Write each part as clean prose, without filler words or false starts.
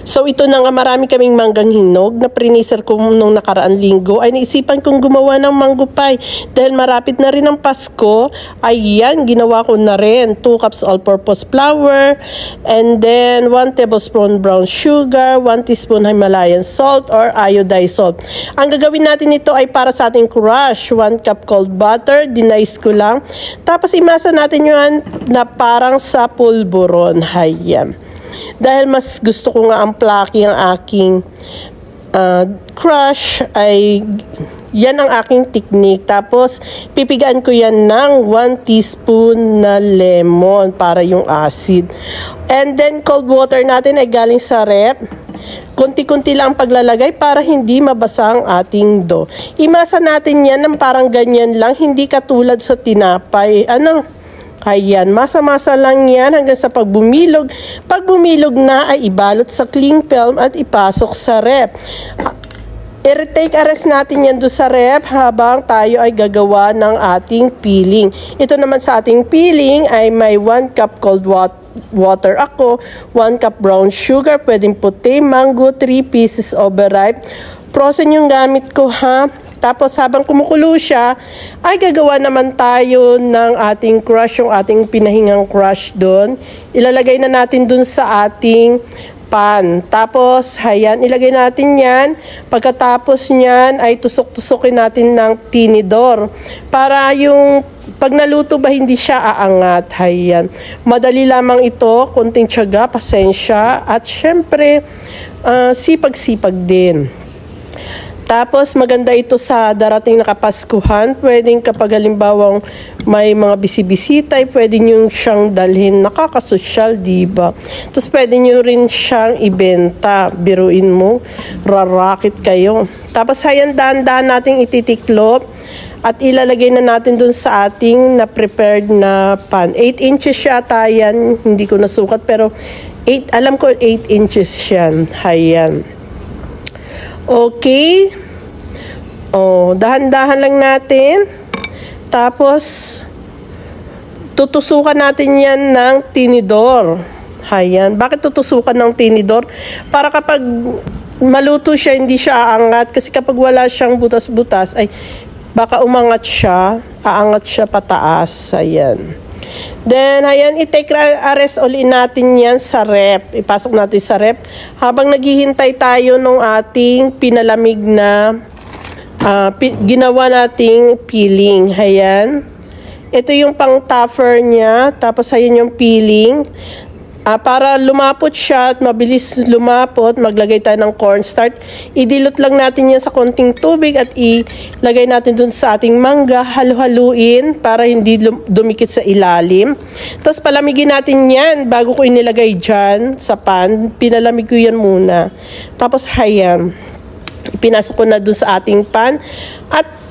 So ito na nga, marami kaming manggang hinog na priniser ko nung nakaraang linggo. Ay naisipan kong gumawa ng mango pie. Dahil marapit na rin ang Pasko, ayan, ginawa ko na rin. 2 cups all-purpose flour, and then 1 tablespoon brown sugar, 1 teaspoon Himalayan salt or iodized salt. Ang gagawin natin ito ay para sa ating crush. 1 cup cold butter, dinice ko lang. Tapos imasa natin yun na parang sa pulburon. Ayan. Dahil mas gusto ko nga ang plucky ang aking crush, ay yan ang aking technique. Tapos pipigaan ko yan ng 1 teaspoon na lemon para yung acid. And then cold water natin ay galing sa rep. Kunti-kunti lang paglalagay para hindi mabasa ang ating dough. Imasa natin yan ng parang ganyan lang, hindi katulad sa tinapay. Ayan, masa-masa lang yan hanggang sa pagbumilog. Pag bumilog na ay ibalot sa cling film at ipasok sa rep. I-take a rest natin yan doon sa rep habang tayo ay gagawa ng ating peeling. Ito naman sa ating peeling ay may 1 cup cold water ako, 1 cup brown sugar, pwedeng puti, mango, 3 pieces overripe. Frozen yung gamit ko ha. Tapos habang kumukulo siya, ay gagawa naman tayo ng ating crush, yung ating pinahingang crush doon. Ilalagay na natin doon sa ating pan. Tapos, ayan, ilagay natin yan. Pagkatapos niyan, ay tusok-tusokin natin ng tinidor. Para yung pag naluto ba hindi siya aangat. Ayan. Madali lamang ito, konting tiyaga, pasensya, at syempre, sipag-sipag din. Tapos maganda ito sa darating na Kapaskuhan. Pwedeng kapag halimbawang may mga bisibisita, pwede nyo siyang dalhin. Nakakasosyal, diba? Tapos pwede nyo rin siyang ibenta. Biruin mo, rarakit kayo. Tapos hayan, dahan-dahan nating ititiklop. At ilalagay na natin dun sa ating na-prepared na pan. 8 inches siya yan. Hindi ko nasukat pero alam ko 8 inches yan. Hayan. Okay. Dahan-dahan lang natin. Tapos, tutusukan natin yan ng tinidor. Ayan. Bakit tutusukan ng tinidor? Para kapag maluto siya, hindi siya aangat. Kasi kapag wala siyang butas-butas, ay baka umangat siya. Aangat siya pataas. Ayan. Then, ayan, i-take a rest ulit natin yan sa rep. Ipasok natin sa rep. Habang naghihintay tayo ng ating pinalamig na ginawa nating peeling. Ayan. Ito yung pang tougher niya. Tapos, ayan yung peeling. Para lumapot siya at mabilis lumapot, maglagay tayo ng cornstarch. Idilot lang natin yan sa konting tubig at ilagay natin dun sa ating mangga. Halu-haluin para hindi dumikit sa ilalim. Tapos palamigin natin yan bago ko inilagay dyan sa pan. Pinalamig ko yan muna. Tapos hayam. Ipinasok ko na dun sa ating pan. At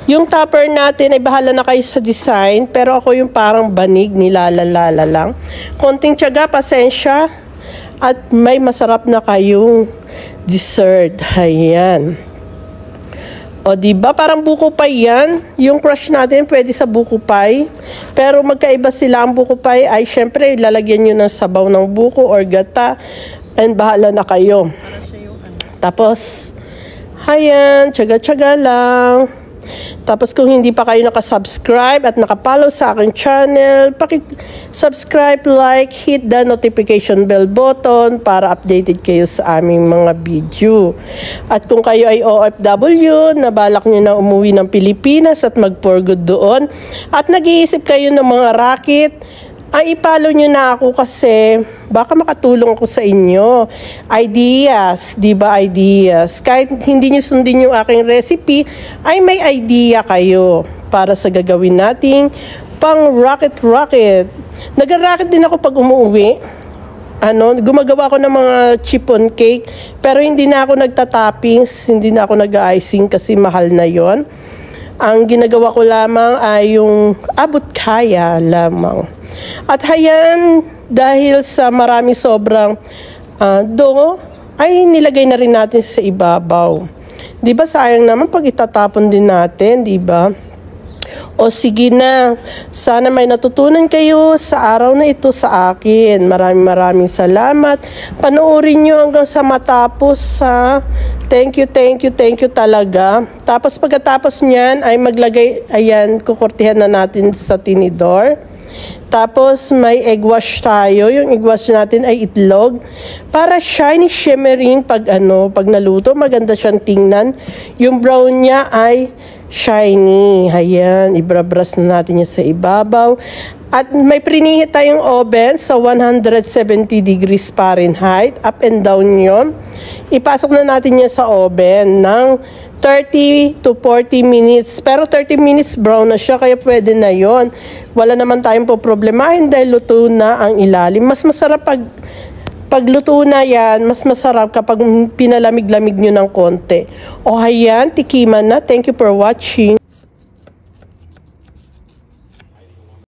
yung topper natin ay bahala na kayo sa design, pero ako yung parang banig, nilalala lang. Konting tiyaga, pasensya, at may masarap na kayong dessert. Ayan. O diba, parang buko pie yan. Yung crush natin pwede sa buko pie. Pero magkaiba sila. Ang buko pie ay syempre lalagyan nyo ng sabaw ng buko or gata. And bahala na kayo. Tapos, ayan, tiyaga-tiyaga lang. Tapos kung hindi pa kayo nakasubscribe at nakapollow sa aking channel, paki-subscribe, like, hit the notification bell button para updated kayo sa aming mga video. At kung kayo ay OFW, na balak nyo na umuwi ng Pilipinas at mag-for good doon, at nag-iisip kayo ng mga racket, ay ipalo nyo na ako kasi baka makatulong ako sa inyo. Ideas, di ba ideas? Kahit hindi nyo sundin yung aking recipe, ay may idea kayo para sa gagawin nating pang rocket. Nag-rocket din ako pag umuwi. Gumagawa ko ng mga chiffon cake, pero hindi na ako nagtatoppings, hindi na ako nag-icing kasi mahal na yon. Ang ginagawa ko lamang ay yung abot kaya lamang. At hayan, dahil sa marami sobrang dough, ay nilagay na rin natin sa ibabaw. Diba sayang naman pag itatapon din natin, diba? O sige na, sana may natutunan kayo sa araw na ito sa akin. Maraming salamat. Panoorin nyo hanggang sa matapos ha. Thank you talaga. Tapos pagkatapos niyan ay maglagay, ayan, kukurtihan na natin sa tinidor. Tapos may egg wash tayo. Yung egg wash natin ay itlog. Para shiny shimmering pag naluto, maganda siyang tingnan. Yung brown niya ay shiny. Ayan, ibrabras na natin niya sa ibabaw. At may prinihit tayong oven sa 170 degrees Fahrenheit. Up and down yun. Ipasok na natin niya sa oven ng 30 to 40 minutes. Pero 30 minutes brown na siya, kaya pwede na yon. Wala naman tayong problemahin dahil luto na ang ilalim. Mas masarap pag luto na yan, mas masarap kapag pinalamig-lamig nyo ng konti. O ayan, tikiman na. Thank you for watching.